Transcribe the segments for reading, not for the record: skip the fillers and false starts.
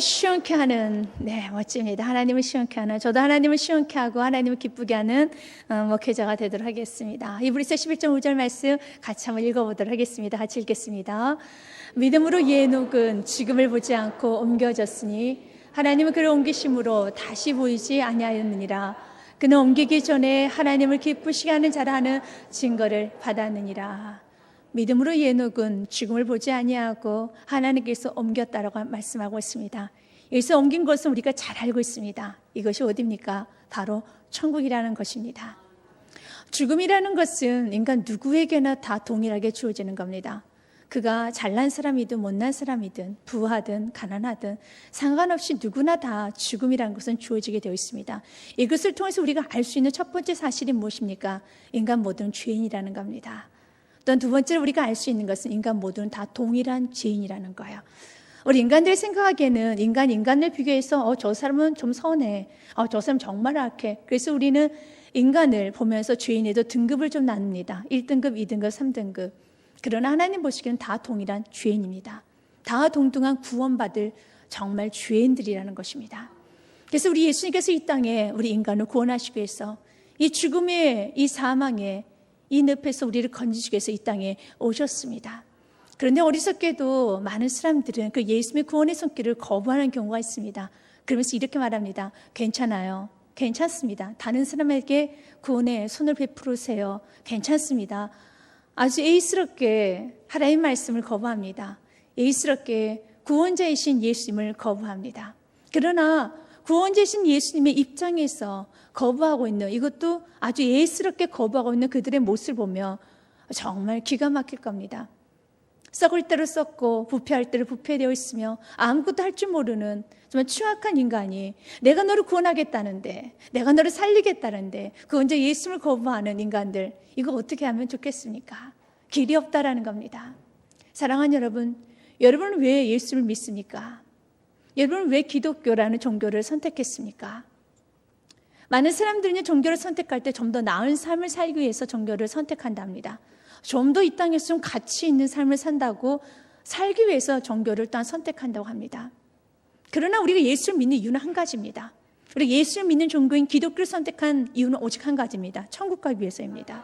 시원케 하는, 멋집니다. 하나님을 시원케 하는, 저도 하나님을 시원케 하고 하나님을 기쁘게 하는 목회자가 되도록 하겠습니다. 이브리서 11.5절 말씀 같이 한번 읽어보도록 하겠습니다. 같이 읽겠습니다. 믿음으로 예녹은 지금을 보지 않고 옮겨졌으니 하나님은 그를 옮기심으로 다시 보이지 아니하였느니라. 그는 옮기기 전에 하나님을 기쁘시게 하는 자라 하는 증거를 받았느니라. 믿음으로 예녹은 죽음을 보지 아니하고 하나님께서 옮겼다라고 말씀하고 있습니다. 여기서 옮긴 것은 우리가 잘 알고 있습니다. 이것이 어디입니까? 바로 천국이라는 것입니다. 죽음이라는 것은 인간 누구에게나 다 동일하게 주어지는 겁니다. 그가 잘난 사람이든 못난 사람이든 부하든 가난하든 상관없이 누구나 다 죽음이라는 것은 주어지게 되어 있습니다. 이것을 통해서 우리가 알 수 있는 첫 번째 사실이 무엇입니까? 인간 모두는 죄인이라는 겁니다. 또한 두 번째로 우리가 알 수 있는 것은 인간 모두는 다 동일한 죄인이라는 거예요. 우리 인간들이 생각하기에는 인간을 비교해서 저 사람은 좀 선해, 저 사람 정말 악해. 그래서 우리는 인간을 보면서 죄인에도 등급을 좀 나눕니다. 1등급, 2등급, 3등급. 그러나 하나님 보시기에는 다 동일한 죄인입니다. 다 동등한 구원받을 정말 죄인들이라는 것입니다. 그래서 우리 예수님께서 이 땅에 우리 인간을 구원하시기 위해서 이 죽음의 이 사망의 이 늪에서 우리를 건지시기 위해서 이 땅에 오셨습니다. 그런데 어리석게도 많은 사람들은 그 예수님의 구원의 손길을 거부하는 경우가 있습니다. 그러면서 이렇게 말합니다. 괜찮아요. 괜찮습니다. 다른 사람에게 구원의 손을 베풀으세요. 괜찮습니다. 아주 예의스럽게 하나님의 말씀을 거부합니다. 예의스럽게 구원자이신 예수님을 거부합니다. 그러나 구원자이신 예수님의 입장에서 거부하고 있는, 이것도 아주 예스럽게 거부하고 있는 그들의 모습을 보며 정말 기가 막힐 겁니다. 썩을 대로 썩고 부패할 대로 부패되어 있으며 아무것도 할 줄 모르는 정말 추악한 인간이 내가 너를 구원하겠다는데, 내가 너를 살리겠다는데 그 언제 예수님을 거부하는 인간들, 이거 어떻게 하면 좋겠습니까? 길이 없다라는 겁니다. 사랑하는 여러분, 여러분은 왜 예수를 믿습니까? 여러분은 왜 기독교라는 종교를 선택했습니까? 많은 사람들은 종교를 선택할 때 좀 더 나은 삶을 살기 위해서 종교를 선택한답니다. 좀 더 이 땅에서 좀 가치 있는 삶을 산다고 살기 위해서 종교를 또한 선택한다고 합니다. 그러나 우리가 예수를 믿는 이유는 한 가지입니다. 우리가 예수를 믿는 종교인 기독교를 선택한 이유는 오직 한 가지입니다. 천국 가기 위해서입니다.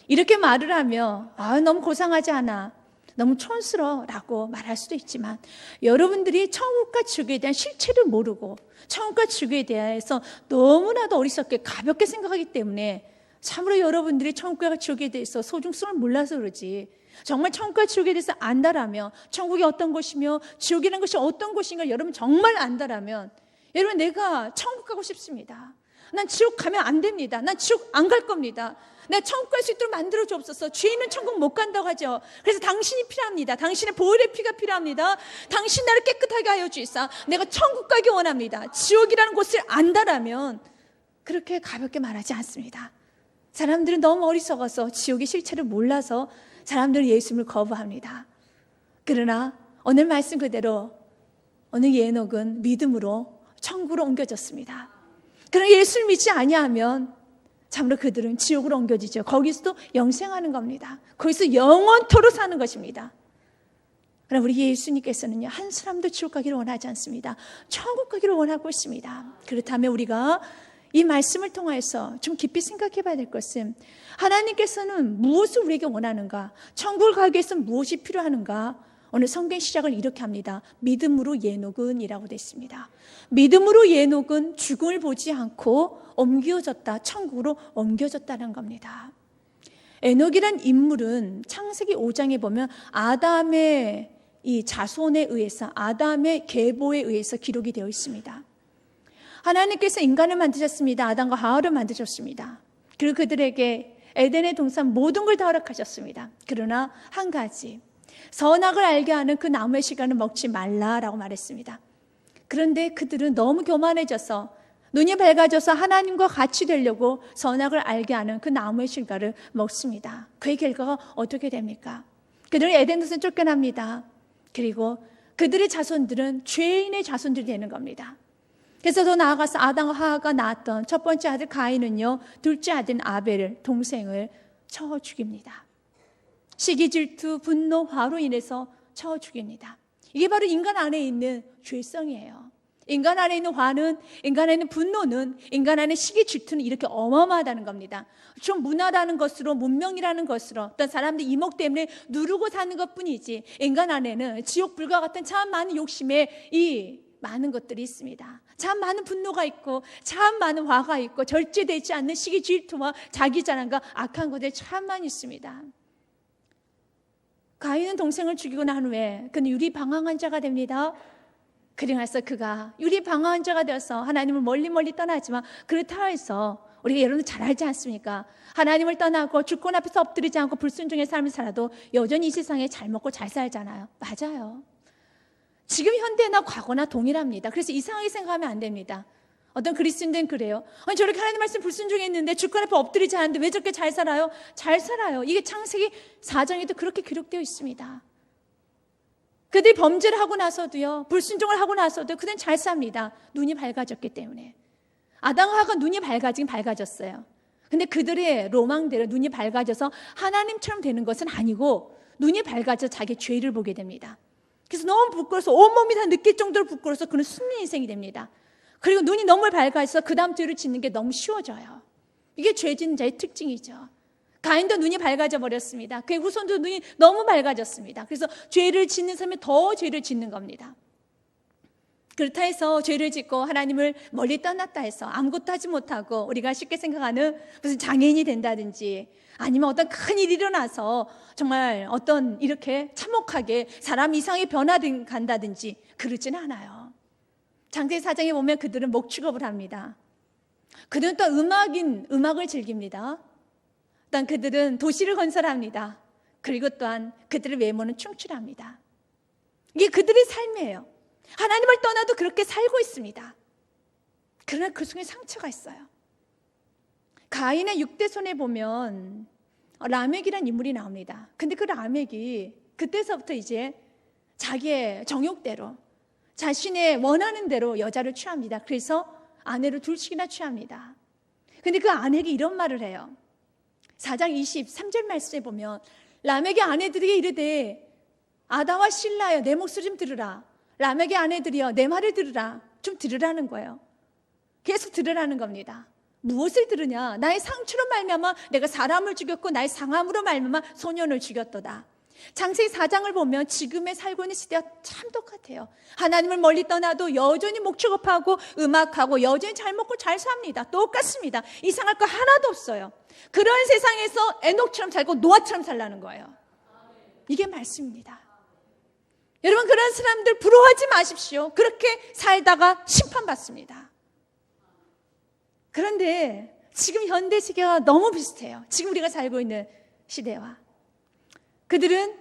이렇게 말을 하며 너무 고상하지 않아, 너무 촌스러워라고 말할 수도 있지만, 여러분들이 천국과 지옥에 대한 실체를 모르고 천국과 지옥에 대해서 너무나도 어리석게 가볍게 생각하기 때문에 참으로 여러분들이 천국과 지옥에 대해서 소중성을 몰라서 그러지, 정말 천국과 지옥에 대해서 안다라면, 천국이 어떤 곳이며 지옥이라는 것이 어떤 곳인가 여러분 정말 안다라면, 여러분 내가 천국 가고 싶습니다. 난 지옥 가면 안 됩니다. 난 지옥 안 갈 겁니다. 내가 천국 갈 수 있도록 만들어 주옵소서. 죄인은 천국 못 간다고 하죠. 그래서 당신이 필요합니다. 당신의 보혈의 피가 필요합니다. 당신 나를 깨끗하게 하여 주이사 내가 천국 가기 원합니다. 지옥이라는 곳을 안다라면 그렇게 가볍게 말하지 않습니다. 사람들은 너무 어리석어서 지옥의 실체를 몰라서 사람들은 예수님을 거부합니다. 그러나 오늘 말씀 그대로 오늘 예녹은 믿음으로 천국으로 옮겨졌습니다. 그러나 예수를 믿지 아니하면 참으로 그들은 지옥으로 옮겨지죠. 거기서도 영생하는 겁니다. 거기서 영원토록 사는 것입니다. 그러나 우리 예수님께서는요, 한 사람도 지옥 가기를 원하지 않습니다. 천국 가기를 원하고 있습니다. 그렇다면 우리가 이 말씀을 통해서 좀 깊이 생각해 봐야 될 것은, 하나님께서는 무엇을 우리에게 원하는가, 천국을 가기 위해서 무엇이 필요한가. 오늘 성경 시작을 이렇게 합니다. 믿음으로 예녹은 이라고 되어 있습니다. 믿음으로 예녹은 죽음을 보지 않고 옮겨졌다, 천국으로 옮겨졌다는 겁니다. 에녹이란 인물은 창세기 5장에 보면 아담의 이 자손에 의해서, 아담의 계보에 의해서 기록이 되어 있습니다. 하나님께서 인간을 만드셨습니다. 아담과 하와를 만드셨습니다. 그리고 그들에게 에덴의 동산 모든 걸 다 허락하셨습니다. 그러나 한 가지, 선악을 알게 하는 그 나무의 실과는 먹지 말라라고 말했습니다. 그런데 그들은 너무 교만해져서, 눈이 밝아져서 하나님과 같이 되려고 선악을 알게 하는 그 나무의 실과를 먹습니다. 그의 결과가 어떻게 됩니까? 그들은 에덴 동산에 쫓겨납니다. 그리고 그들의 자손들은 죄인의 자손들이 되는 겁니다. 그래서 더 나아가서 아담과 하와가 낳았던 첫 번째 아들 가인은요, 둘째 아들 아벨을, 동생을 쳐 죽입니다. 시기, 질투, 분노, 화로 인해서 쳐 죽입니다. 이게 바로 인간 안에 있는 죄성이에요. 인간 안에 있는 화는, 인간 안에 있는 분노는, 인간 안에 시기 질투는 이렇게 어마어마하다는 겁니다. 좀 문화라는 것으로, 문명이라는 것으로 어떤 사람들 이목 때문에 누르고 사는 것뿐이지, 인간 안에는 지옥 불과 같은 참 많은 욕심에 이 많은 것들이 있습니다. 참 많은 분노가 있고, 참 많은 화가 있고, 절제되지 않는 시기 질투와 자기 자랑과 악한 것들이 참 많이 있습니다. 가인은 동생을 죽이고 난 후에 그는 유리방황한 자가 됩니다. 그리고 나서 그가 유리방황한 자가 되어서 하나님을 멀리 떠나지만, 그렇다 해서 우리가 여러분 잘 알지 않습니까? 하나님을 떠나고 주권 앞에서 엎드리지 않고 불순종의 삶을 살아도 여전히 이 세상에 잘 먹고 잘 살잖아요. 맞아요. 지금 현대나 과거나 동일합니다. 그래서 이상하게 생각하면 안 됩니다. 어떤 그리스도인들은 그래요. 아니, 저렇게 하나님 말씀 불순종했는데 주권 앞에 엎드리지 않는데 왜 저렇게 잘 살아요? 잘 살아요. 이게 창세기 4장에도 그렇게 기록되어 있습니다. 그들이 범죄를 하고 나서도요, 불순종을 하고 나서도 그들은 잘 삽니다. 눈이 밝아졌기 때문에. 아담과 하와가 눈이 밝아졌어요. 근데 그들의 로망대로 눈이 밝아져서 하나님처럼 되는 것은 아니고, 눈이 밝아져 자기 죄를 보게 됩니다. 그래서 너무 부끄러워서 온몸이 다 느낄 정도로 부끄러워서 그는 숨는 인생이 됩니다. 그리고 눈이 너무 밝아서 그 다음 죄를 짓는 게 너무 쉬워져요. 이게 죄 짓는 자의 특징이죠. 가인도 눈이 밝아져 버렸습니다. 그의 후손도 눈이 너무 밝아졌습니다. 그래서 죄를 짓는 사람이 더 죄를 짓는 겁니다. 그렇다 해서 죄를 짓고 하나님을 멀리 떠났다 해서 아무것도 하지 못하고 우리가 쉽게 생각하는 무슨 장애인이 된다든지, 아니면 어떤 큰 일이 일어나서 정말 어떤 이렇게 참혹하게 사람 이상의 변화간다든지 그러지는 않아요. 창세기 4장에 보면 그들은 목축업을 합니다. 그들은 또 음악을 즐깁니다. 또한 그들은 도시를 건설합니다. 그리고 또한 그들의 외모는 충출합니다. 이게 그들의 삶이에요. 하나님을 떠나도 그렇게 살고 있습니다. 그러나 그 속에 상처가 있어요. 가인의 6대 손에 보면 라멕이라는 인물이 나옵니다. 근데 그 라멕이 그때서부터 이제 자기의 정욕대로, 자신의 원하는 대로 여자를 취합니다. 그래서 아내를 둘씩이나 취합니다. 근데 그 아내에게 이런 말을 해요. 4장 23절 말씀에 보면 라멕의 아내들에게 이르되, 아다와 실라여 내 목소리 좀 들으라. 라멕의 아내들이여 내 말을 들으라. 좀 들으라는 거예요. 계속 들으라는 겁니다. 무엇을 들으냐? 나의 상처로 말미암아 내가 사람을 죽였고 나의 상함으로 말미암아 소년을 죽였도다. 창세기 4장을 보면 지금의 살고 있는 시대와 참 똑같아요. 하나님을 멀리 떠나도 여전히 목축업하고 음악하고 여전히 잘 먹고 잘 삽니다. 똑같습니다. 이상할 거 하나도 없어요. 그런 세상에서 에녹처럼 살고 노아처럼 살라는 거예요. 이게 말씀입니다. 여러분, 그런 사람들 부러워하지 마십시오. 그렇게 살다가 심판받습니다. 그런데 지금 현대 시대와 너무 비슷해요. 지금 우리가 살고 있는 시대와. 그들은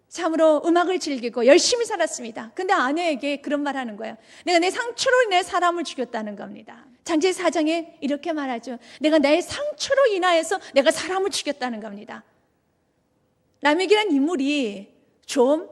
참으로 음악을 즐기고 열심히 살았습니다. 근데 아내에게 그런 말 하는 거예요. 내가 내 상처로 인해 사람을 죽였다는 겁니다. 창세기 4장에 이렇게 말하죠. 내가 내 상처로 인하여서 내가 사람을 죽였다는 겁니다. 라멕이라는 인물이 좀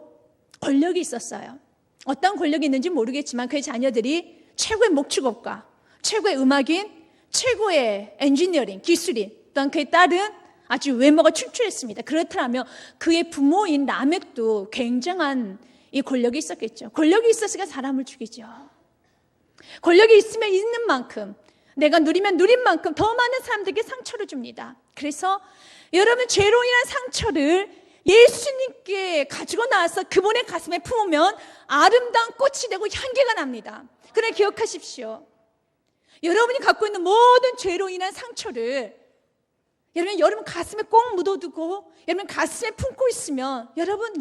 권력이 있었어요. 어떤 권력이 있는지 모르겠지만 그의 자녀들이 최고의 목축업가, 최고의 음악인, 최고의 엔지니어링, 기술인, 또한 그의 딸은 아주 외모가 출중했습니다. 그렇다면 그의 부모인 라멕도 굉장한 이 권력이 있었겠죠. 권력이 있었으니까 사람을 죽이죠. 권력이 있으면 있는 만큼, 내가 누리면 누린 만큼 더 많은 사람들에게 상처를 줍니다. 그래서 여러분, 죄로 인한 상처를 예수님께 가지고 나와서 그분의 가슴에 품으면 아름다운 꽃이 되고 향기가 납니다. 그래, 기억하십시오. 여러분이 갖고 있는 모든 죄로 인한 상처를 여러분 가슴에 꼭 묻어두고 여러분 가슴에 품고 있으면 여러분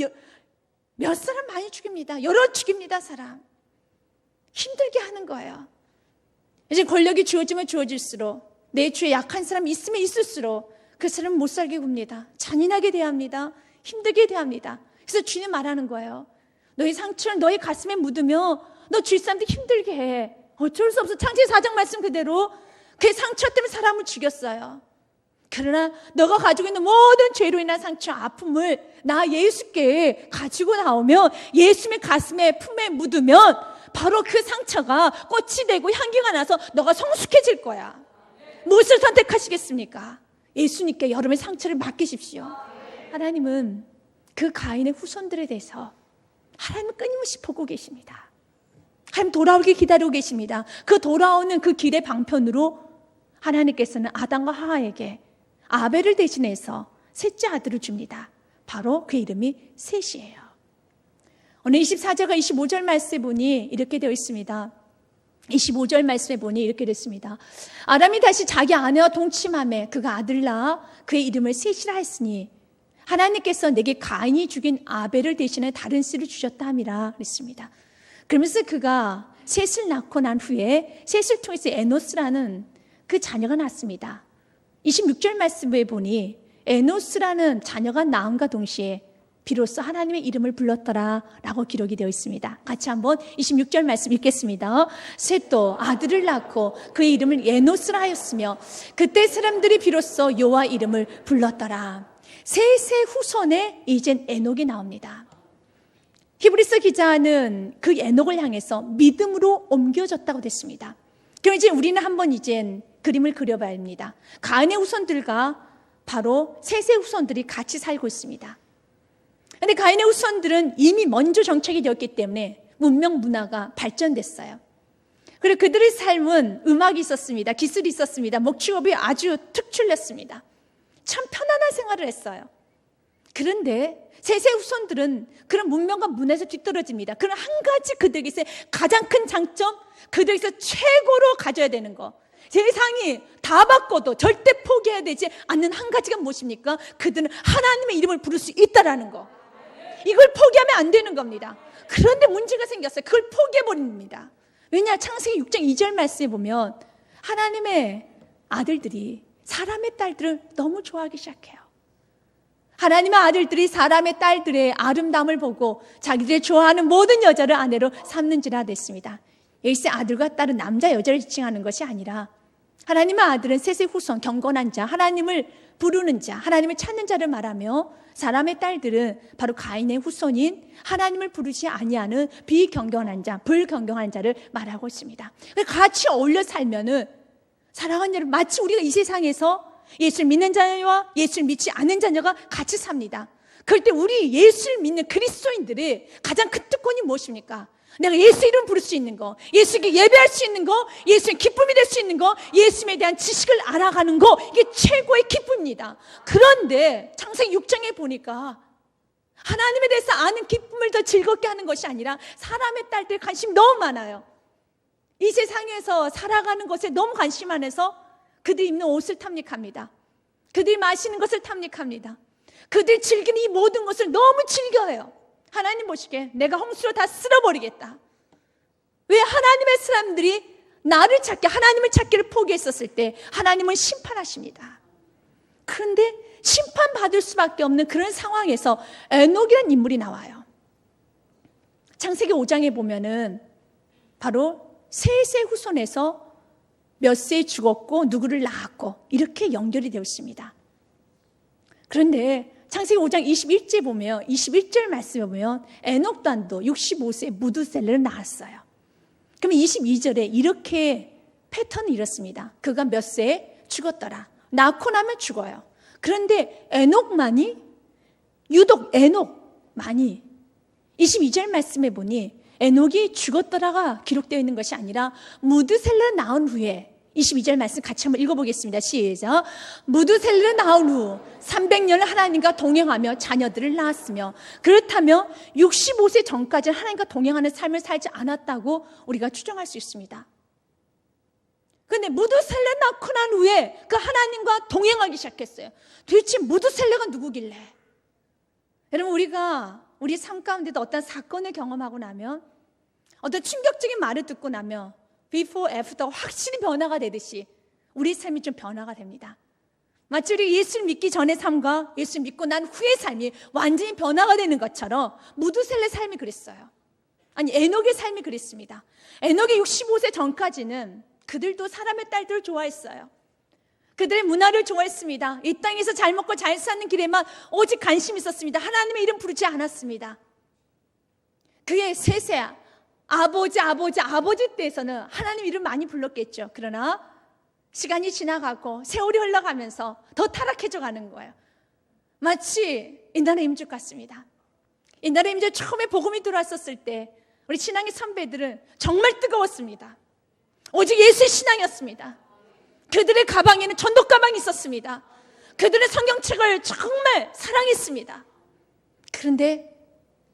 몇 사람 많이 죽입니다. 여러 죽입니다. 사람 힘들게 하는 거예요. 이제 권력이 주어지면 주어질수록 내 주에 약한 사람이 있으면 있을수록 그 사람은 못 살게 굽니다. 잔인하게 대합니다. 힘들게 대합니다. 그래서 주님 말하는 거예요. 너의 상처를 너의 가슴에 묻으며 너 주위 사람들 힘들게 해. 어쩔 수 없어. 창세기 4장 말씀 그대로 그의 상처 때문에 사람을 죽였어요. 그러나 너가 가지고 있는 모든 죄로 인한 상처, 아픔을 나 예수께 가지고 나오면, 예수님의 가슴에 품에 묻으면 바로 그 상처가 꽃이 되고 향기가 나서 너가 성숙해질 거야. 무엇을 선택하시겠습니까? 예수님께 여러분의 상처를 맡기십시오. 하나님은 그 가인의 후손들에 대해서 하나님은 끊임없이 보고 계십니다. 하나님 돌아오길 기다리고 계십니다. 그 돌아오는 그 길의 방편으로 하나님께서는 아담과 하와에게 아벨을 대신해서 셋째 아들을 줍니다. 바로 그 이름이 셋이에요. 오늘 24절과 25절 말씀에 보니 이렇게 되어 있습니다. 25절 말씀에 보니 이렇게 됐습니다. 아담이 다시 자기 아내와 동침하며 그가 아들 낳아 그의 이름을 셋이라 했으니 하나님께서 내게 가인이 죽인 아벨을 대신해 다른 씨를 주셨다 함이라 그랬습니다. 그러면서 그가 셋을 낳고 난 후에 셋을 통해서 에노스라는 그 자녀가 낳았습니다. 26절 말씀에 보니 에노스라는 자녀가 낳음과 동시에 비로소 하나님의 이름을 불렀더라 라고 기록이 되어 있습니다. 같이 한번 26절 말씀 읽겠습니다. 셋도 아들을 낳고 그의 이름을 에노스라 하였으며 그때 사람들이 비로소 여호와 이름을 불렀더라. 셋의 후손에 이젠 에녹이 나옵니다. 히브리서 기자는 그 에녹을 향해서 믿음으로 옮겨졌다고 됐습니다. 그럼 이제 우리는 한번 이젠 그림을 그려봐야 합니다. 가인의 후손들과 바로 셋의 후손들이 같이 살고 있습니다. 그런데 가인의 후손들은 이미 먼저 정착이 되었기 때문에 문명 문화가 발전됐어요. 그리고 그들의 삶은 음악이 있었습니다. 기술이 있었습니다. 목축업이 아주 특출났습니다. 참 편안한 생활을 했어요. 그런데 셋의 후손들은 그런 문명과 문화에서 뒤떨어집니다. 그런 한 가지 그들에게서 가장 큰 장점, 그들에게서 최고로 가져야 되는 거, 세상이 다 바꿔도 절대 포기해야 되지 않는 한 가지가 무엇입니까? 그들은 하나님의 이름을 부를 수 있다라는 거. 이걸 포기하면 안 되는 겁니다. 그런데 문제가 생겼어요. 그걸 포기해버립니다. 왜냐? 창세기 6장 2절 말씀에 보면 하나님의 아들들이 사람의 딸들을 너무 좋아하기 시작해요. 하나님의 아들들이 사람의 딸들의 아름다움을 보고 자기들이 좋아하는 모든 여자를 아내로 삼는지라 됐습니다. 여기서 아들과 딸은 남자 여자를 지칭하는 것이 아니라 하나님의 아들은 셋의 후손, 경건한 자, 하나님을 부르는 자, 하나님을 찾는 자를 말하며 사람의 딸들은 바로 가인의 후손인 하나님을 부르지 아니하는 비경건한 자, 불경건한 자를 말하고 있습니다. 같이 어울려 살면은 사랑하는 여러분, 마치 우리가 이 세상에서 예수를 믿는 자녀와 예수를 믿지 않는 자녀가 같이 삽니다. 그럴 때 우리 예수를 믿는 그리스도인들의 가장 큰 특권이 무엇입니까? 내가 예수 이름 부를 수 있는 거, 예수께 예배할 수 있는 거, 예수의 기쁨이 될 수 있는 거, 예수에 대한 지식을 알아가는 거, 이게 최고의 기쁨입니다. 그런데 창세기 6장에 보니까 하나님에 대해서 아는 기쁨을 더 즐겁게 하는 것이 아니라 사람의 딸들의 관심이 너무 많아요. 이 세상에서 살아가는 것에 너무 관심 많아서 그들이 입는 옷을 탐닉합니다. 그들이 마시는 것을 탐닉합니다. 그들이 즐기는 이 모든 것을 너무 즐겨요. 하나님 보시기에 내가 홍수로 다 쓸어버리겠다. 왜? 하나님의 사람들이 나를 찾기, 하나님을 찾기를 포기했었을 때 하나님은 심판하십니다. 그런데 심판받을 수밖에 없는 그런 상황에서 에녹이라는 인물이 나와요. 창세기 5장에 보면은 바로 셋의 후손에서 몇 세에 죽었고 누구를 낳았고 이렇게 연결이 되어 있습니다. 그런데 창세기 5장 21절 보면 21절 말씀에 보면 에녹 또한도 65세에 무두셀레를 낳았어요. 그러면 22절에 이렇게 패턴이 이렇습니다. 그가 몇 세에 죽었더라. 낳고 나면 죽어요. 그런데 에녹만이 유독 에녹만이 22절 말씀에 보니 에녹이 죽었더라가 기록되어 있는 것이 아니라 무두셀레를 낳은 후에 22절 말씀 같이 한번 읽어보겠습니다. 시작. 무두셀레를 낳은 후 300년을 하나님과 동행하며 자녀들을 낳았으며 그렇다면 65세 전까지는 하나님과 동행하는 삶을 살지 않았다고 우리가 추정할 수 있습니다. 그런데 무두셀레 낳고 난 후에 그 하나님과 동행하기 시작했어요. 도대체 무두셀레가 누구길래? 여러분, 우리가 우리 삶 가운데도 어떤 사건을 경험하고 나면 어떤 충격적인 말을 듣고 나면 before, after 확실히 변화가 되듯이 우리 삶이 좀 변화가 됩니다. 마치 우리 예수를 믿기 전의 삶과 예수를 믿고 난 후의 삶이 완전히 변화가 되는 것처럼 무두셀레 삶이 그랬어요. 아니, 에녹의 삶이 그랬습니다. 에녹의 65세 전까지는 그들도 사람의 딸들을 좋아했어요. 그들의 문화를 좋아했습니다. 이 땅에서 잘 먹고 잘 사는 길에만 오직 관심이 있었습니다. 하나님의 이름 부르지 않았습니다. 그의 셋의 아버지 때에서는 하나님 이름 많이 불렀겠죠. 그러나 시간이 지나가고 세월이 흘러가면서 더 타락해져 가는 거예요. 마치 인간의 임죽 같습니다. 옛날에 이제 처음에 복음이 들어왔었을 때 우리 신앙의 선배들은 정말 뜨거웠습니다. 오직 예수의 신앙이었습니다. 그들의 가방에는 전도 가방이 있었습니다. 그들의 성경책을 정말 사랑했습니다. 그런데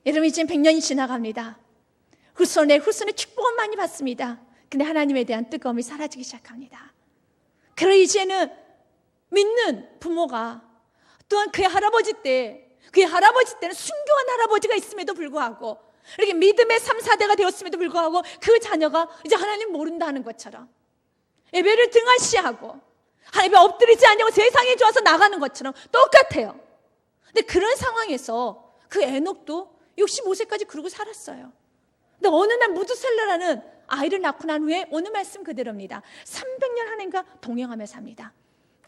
여러분 이제 100년이 지나갑니다. 후손의 축복은 많이 받습니다. 근데 하나님에 대한 뜨거움이 사라지기 시작합니다. 그리고 이제는 믿는 부모가 또한 그의 할아버지 때는 순교한 할아버지가 있음에도 불구하고 이렇게 믿음의 3, 4대가 되었음에도 불구하고 그 자녀가 이제 하나님 모른다는 것처럼 예배를 등한시하고 하나님에 엎드리지 않냐고 세상에 좋아서 나가는 것처럼 똑같아요. 근데 그런 상황에서 그 에녹도 65세까지 그러고 살았어요. 근데 어느 날 무두셀라라는 아이를 낳고 난 후에 오늘 말씀 그대로입니다. 300년 하나님과 동행하며 삽니다.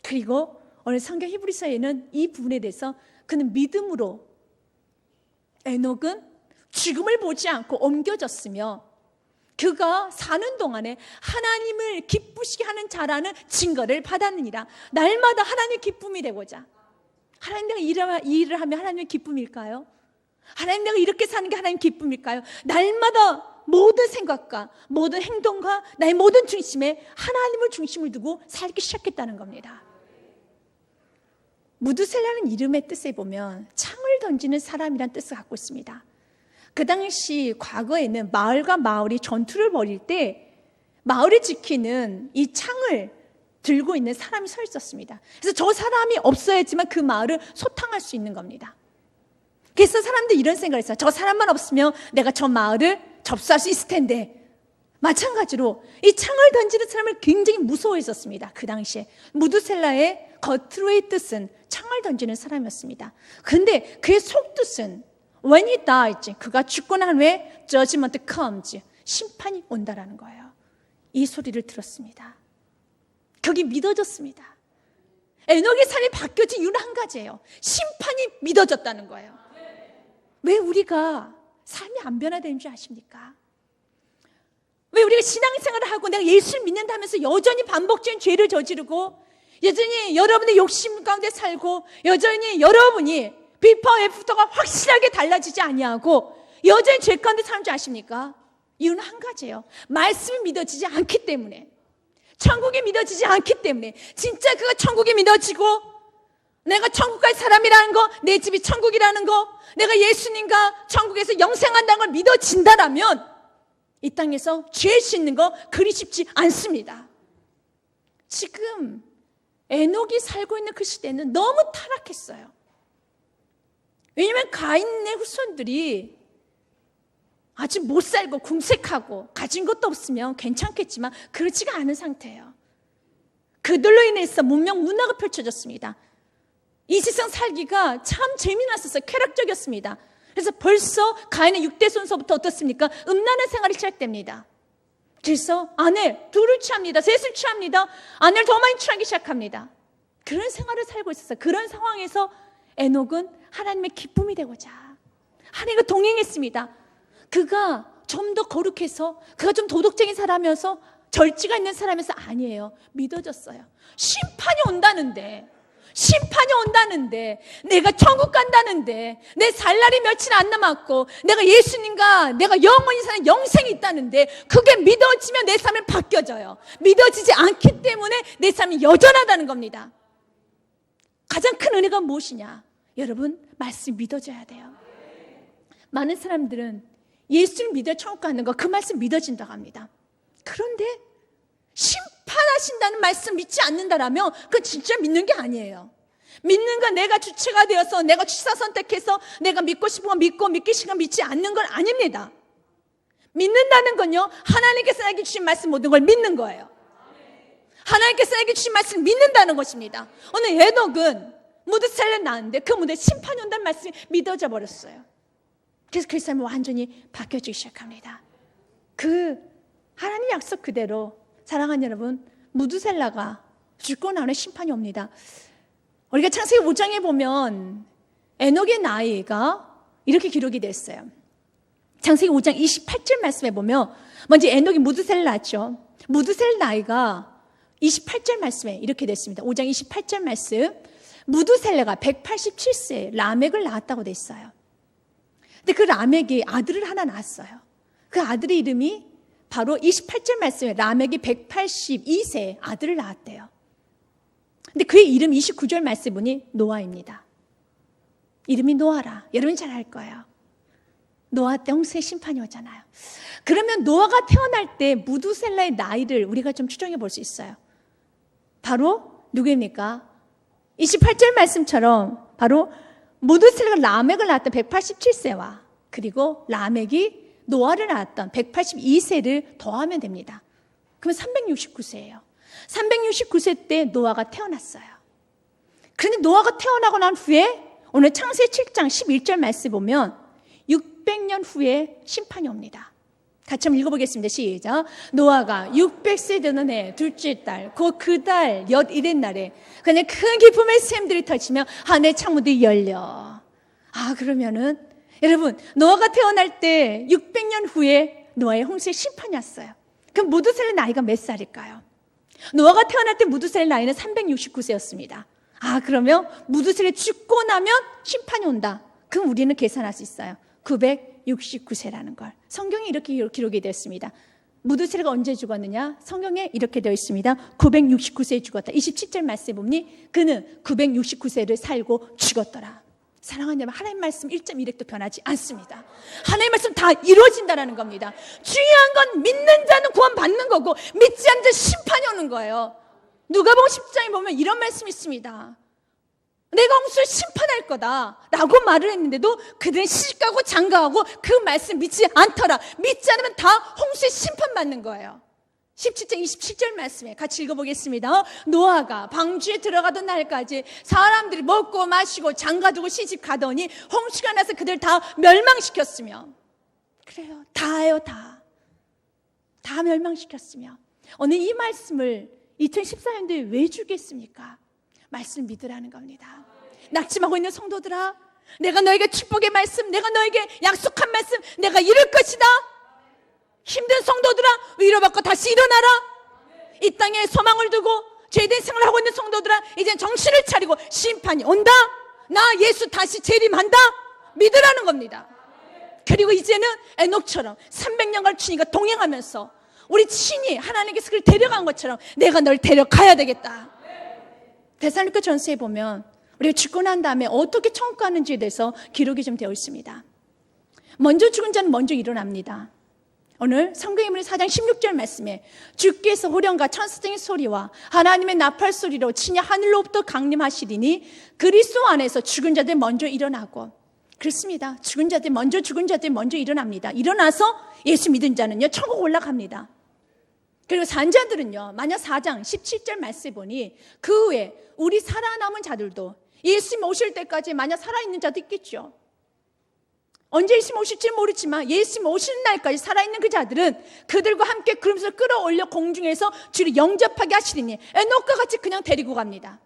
그리고 오늘 성경 히브리서에는 이 부분에 대해서 그는 믿음으로 에녹은 죽음을 보지 않고 옮겨졌으며 그가 사는 동안에 하나님을 기쁘시게 하는 자라는 증거를 받았느니라. 날마다 하나님의 기쁨이 되고자. 하나님 내가 일을 하면 하나님의 기쁨일까요? 하나님 내가 이렇게 사는 게 하나님 기쁨일까요? 날마다 모든 생각과 모든 행동과 나의 모든 중심에 하나님을 중심을 두고 살기 시작했다는 겁니다. 무두셀라는 이름의 뜻에 보면 창을 던지는 사람이란 뜻을 갖고 있습니다. 그 당시 과거에는 마을과 마을이 전투를 벌일 때 마을을 지키는 이 창을 들고 있는 사람이 서 있었습니다. 그래서 저 사람이 없어야지만 그 마을을 소탕할 수 있는 겁니다. 그래서 사람들이 이런 생각을 했어요. 저 사람만 없으면 내가 저 마을을 접수할 수 있을 텐데. 마찬가지로 이 창을 던지는 사람을 굉장히 무서워했었습니다. 그 당시에 무두셀라의 겉으로의 뜻은 창을 던지는 사람이었습니다. 그런데 그의 속뜻은 When he dies, 그가 죽고 난 후에 judgment comes, 심판이 온다라는 거예요. 이 소리를 들었습니다. 그게 믿어졌습니다. 에녹의 삶이 바뀌어진 이유는 한 가지예요. 심판이 믿어졌다는 거예요. 왜 우리가 삶이 안 변화되는 줄 아십니까? 왜 우리가 신앙생활을 하고 내가 예수를 믿는다면서 여전히 반복적인 죄를 저지르고 여전히 여러분의 욕심 가운데 살고 여전히 여러분이 비퍼 애프터가 확실하게 달라지지 아니하고 여전히 죄 가운데 사는 줄 아십니까? 이유는 한 가지예요. 말씀이 믿어지지 않기 때문에, 천국이 믿어지지 않기 때문에. 진짜 그가 천국이 믿어지고 내가 천국 갈 사람이라는 거, 내 집이 천국이라는 거, 내가 예수님과 천국에서 영생한다는 걸 믿어진다라면 이 땅에서 죄 씻는 거 그리 쉽지 않습니다. 지금 에녹이 살고 있는 그 시대는 너무 타락했어요. 왜냐하면 가인의 후손들이 아직 못 살고 궁색하고 가진 것도 없으면 괜찮겠지만 그렇지가 않은 상태예요. 그들로 인해서 문명 문화가 펼쳐졌습니다. 이 세상 살기가 참 재미났었어요. 쾌락적이었습니다. 그래서 벌써 가인의 6대 손서부터 어떻습니까? 음란한 생활이 시작됩니다. 그래서 아내 둘을 취합니다. 셋을 취합니다. 아내를 더 많이 취하기 시작합니다. 그런 생활을 살고 있었어요. 그런 상황에서 에녹은 하나님의 기쁨이 되고자 하나님과 동행했습니다. 그가 좀 더 거룩해서 그가 좀 도덕적인 사람이어서 절지가 있는 사람에서 아니에요. 믿어졌어요. 심판이 온다는데 내가 천국 간다는데 내 살 날이 며칠 안 남았고 내가 예수님과 내가 영원히 사는 영생이 있다는데 그게 믿어지면 내 삶이 바뀌어져요. 믿어지지 않기 때문에 내 삶이 여전하다는 겁니다. 가장 큰 은혜가 무엇이냐? 여러분, 말씀 믿어져야 돼요. 많은 사람들은 예수를 믿어 천국 가는 거 그 말씀 믿어진다고 합니다. 그런데 심판하신다는 말씀 믿지 않는다라면 그건 진짜 믿는 게 아니에요. 믿는 건 내가 주체가 되어서 내가 취사 선택해서 내가 믿고 싶은 거 믿고 믿기 싫은 거 믿지 않는 건 아닙니다. 믿는다는 건요, 하나님께서 나에게 주신 말씀 모든 걸 믿는 거예요. 하나님께서 나에게 주신 말씀을 믿는다는 것입니다. 오늘 에녹은 무드셀레 나왔는데 그 무대에 심판이 온다는 말씀이 믿어져 버렸어요. 그래서 그 삶이 완전히 바뀌어지기 시작합니다. 그 하나님 약속 그대로 사랑하는 여러분, 무드셀라가 죽고 나면 심판이 옵니다. 우리가 창세기 5장에 보면 에녹의 나이가 이렇게 기록이 됐어요. 창세기 5장 28절 말씀에 보면 먼저 에녹이 무드셀을 낳았죠. 무드셀 나이가 28절 말씀에 이렇게 됐습니다. 5장 28절 말씀, 무드셀레가 187세에 라멕을 낳았다고 돼 있어요. 근데 그 라멕이 아들을 하나 낳았어요. 그 아들의 이름이 바로 28절 말씀에 라멕이 182세 아들을 낳았대요. 근데 그의 이름 29절 말씀 보니 노아입니다. 이름이 노아라. 여러분 잘 알 거예요. 노아 때 홍수의 심판이 오잖아요. 그러면 노아가 태어날 때 무두셀라의 나이를 우리가 좀 추정해 볼 수 있어요. 바로 누구입니까? 28절 말씀처럼 바로 무두셀라가 라멕을 낳았던 187세와 그리고 라멕이 노아를 낳았던 182세를 더하면 됩니다. 그러면 369세예요. 369세 때 노아가 태어났어요. 그런데 노아가 태어나고 난 후에 오늘 창세기 7장 11절 말씀 보면 600년 후에 심판이 옵니다. 같이 한번 읽어보겠습니다. 시작. 노아가 600세 되는 해 둘째 달 곧 그 달 엿일의 날에 그냥 큰 기쁨의 샘들이 터지며 하늘의 창문들이 열려. 그러면은 여러분 노아가 태어날 때 600년 후에 노아의 홍수의 심판이 왔어요. 그럼 무두셀의 나이가 몇 살일까요? 노아가 태어날 때 무두셀의 나이는 369세였습니다. 그러면 무두셀이 죽고 나면 심판이 온다. 그럼 우리는 계산할 수 있어요. 969세라는 걸. 성경에 이렇게 기록이 되었습니다. 무두셀가 언제 죽었느냐? 성경에 이렇게 되어 있습니다. 969세에 죽었다. 27절 말씀에 보니 그는 969세를 살고 죽었더라. 사랑하는 여러분, 하나님 말씀 1.1핵도 변하지 않습니다. 하나님 말씀 다 이루어진다는 겁니다. 중요한 건 믿는 자는 구원 받는 거고 믿지 않는 자는 심판이 오는 거예요. 누가복음 10장에 보면 이런 말씀이 있습니다. 내가 홍수를 심판할 거다 라고 말을 했는데도 그들은 시집가고 장가하고 그 말씀 믿지 않더라. 믿지 않으면 다 홍수의 심판받는 거예요. 17장 27절 말씀에 같이 읽어보겠습니다. 노아가 방주에 들어가던 날까지 사람들이 먹고 마시고 장가두고 시집가더니 홍수가 나서 그들 다 멸망시켰으며, 그래요, 다예요. 다 멸망시켰으며 오늘 이 말씀을 2014년도에 왜 주겠습니까? 말씀 믿으라는 겁니다. 낙심하고 있는 성도들아, 내가 너에게 축복의 말씀, 내가 너에게 약속한 말씀, 내가 이룰 것이다. 힘든 성도들아, 위로받고 다시 일어나라. 이 땅에 소망을 두고 죄된 생활을 하고 있는 성도들아, 이젠 정신을 차리고 심판이 온다. 나 예수 다시 재림한다. 믿으라는 겁니다. 그리고 이제는 에녹처럼 300년간 주님과 동행하면서 우리 친히 하나님께서 그를 데려간 것처럼 내가 널 데려가야 되겠다. 데살로니가 전서에 보면 우리가 죽고 난 다음에 어떻게 천국 가는지에 대해서 기록이 좀 되어 있습니다. 먼저 죽은 자는 먼저 일어납니다. 오늘 성경인물 4장 16절 말씀에 주께서 호령과 천사장의 소리와 하나님의 나팔 소리로 친히 하늘로부터 강림하시리니 그리스도 안에서 죽은 자들 먼저 일어나고, 그렇습니다. 죽은 자들 먼저 일어납니다. 일어나서 예수 믿은 자는요 천국 올라갑니다. 그리고 산자들은요, 만약 4장 17절 말씀에 보니 그 후에 우리 살아남은 자들도 예수님 오실 때까지 만약 살아있는 자도 있겠죠. 언제 예수님 오실지 모르지만 예수님 오시는 날까지 살아있는 그 자들은 그들과 함께 그러면서 끌어올려 공중에서 주를 영접하게 하시리니 에녹과 같이 그냥 데리고 갑니다.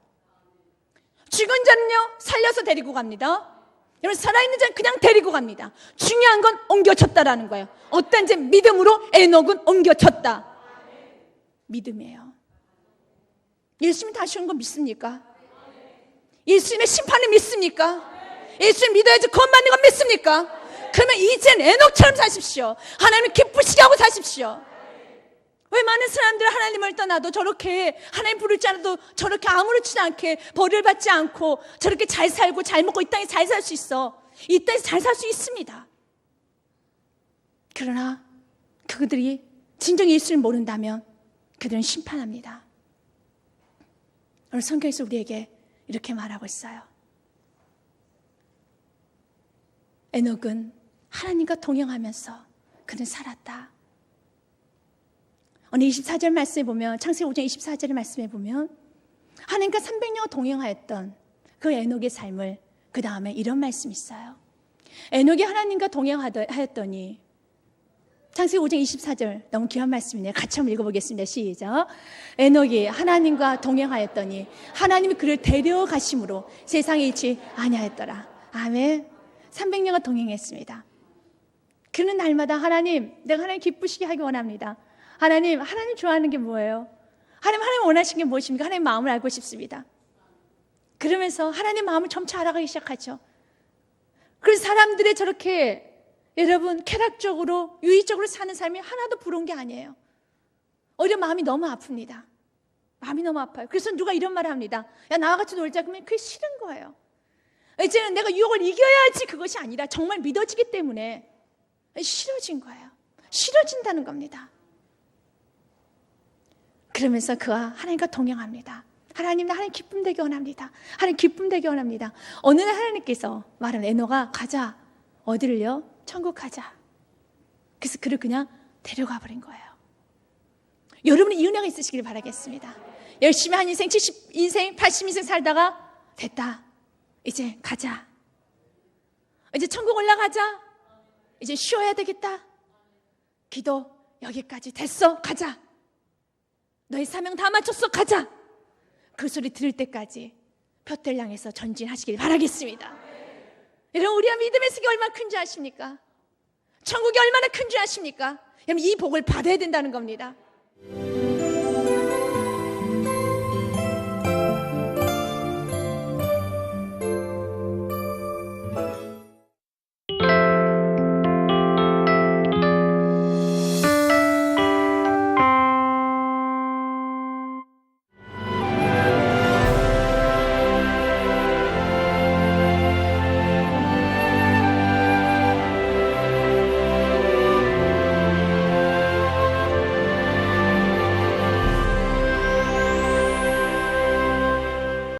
죽은 자는요 살려서 데리고 갑니다. 여러분, 살아있는 자는 그냥 데리고 갑니다. 중요한 건 옮겨졌다라는 거예요. 어떤지 믿음으로 에녹은 옮겨졌다. 믿음이에요. 예수님 다시 온 거 믿습니까? 예수님의 심판을 믿습니까? 예수님 믿어야지 구원받는 건 믿습니까? 그러면 이젠 에녹처럼 사십시오. 하나님을 기쁘시게 하고 사십시오. 왜 많은 사람들은 하나님을 떠나도 저렇게 하나님 부르지 않아도 저렇게 아무렇지도 않게 벌을 받지 않고 저렇게 잘 살고 잘 먹고 이 땅에 잘 살 수 있어. 이 땅에서 잘 살 수 있습니다. 그러나 그들이 진정 예수를 모른다면 그들은 심판합니다. 오늘 성경에서 우리에게 이렇게 말하고 있어요. 에녹은 하나님과 동행하면서 그는 살았다. 오늘 24절 말씀에 보면, 창세기 5장 24절의 말씀에 보면 하나님과 300년 동행하였던 그 에녹의 삶을 그 다음에 이런 말씀이 있어요. 에녹이 하나님과 동행하였더니, 창세기 5장 24절 너무 귀한 말씀이네요. 같이 한번 읽어보겠습니다. 시작. 에녹이 하나님과 동행하였더니 하나님이 그를 데려가심으로 세상에 잃지 아니하였더라. 아멘. 300년간 동행했습니다. 그는 날마다 하나님, 내가 하나님 기쁘시게 하기 원합니다. 하나님 좋아하는 게 뭐예요? 하나님 원하시는 게 무엇입니까? 하나님 마음을 알고 싶습니다. 그러면서 하나님 마음을 점차 알아가기 시작하죠. 그래서 사람들의 저렇게 여러분 쾌락적으로 유의적으로 사는 삶이 하나도 부러운 게 아니에요. 오히려 마음이 너무 아픕니다. 마음이 너무 아파요. 그래서 누가 이런 말을 합니다. 야, 나와 같이 놀자. 그러면 그게 싫은 거예요. 이제는 내가 유혹을 이겨야지 그것이 아니라 정말 믿어지기 때문에 싫어진 거예요. 싫어진다는 겁니다. 그러면서 그와 하나님과 동행합니다. 하나님 기쁨 되기 원합니다. 하나님 기쁨 되기 원합니다. 어느 날 하나님께서 말한 에노가 가자. 어디를요? 천국 가자. 그래서 그를 그냥 데려가 버린 거예요. 여러분이 이 은혜가 있으시길 바라겠습니다. 열심히 한 인생 70인생 80인생 살다가 됐다. 이제 가자. 이제 천국 올라가자. 이제 쉬어야 되겠다. 기도 여기까지 됐어. 가자. 너의 사명 다 마쳤어. 가자. 그 소리 들을 때까지 둯대를 향해서 전진하시길 바라겠습니다. 여러분, 우리가 믿음의 색이 얼마나 큰지 아십니까? 천국이 얼마나 큰지 아십니까? 여러분, 이 복을 받아야 된다는 겁니다.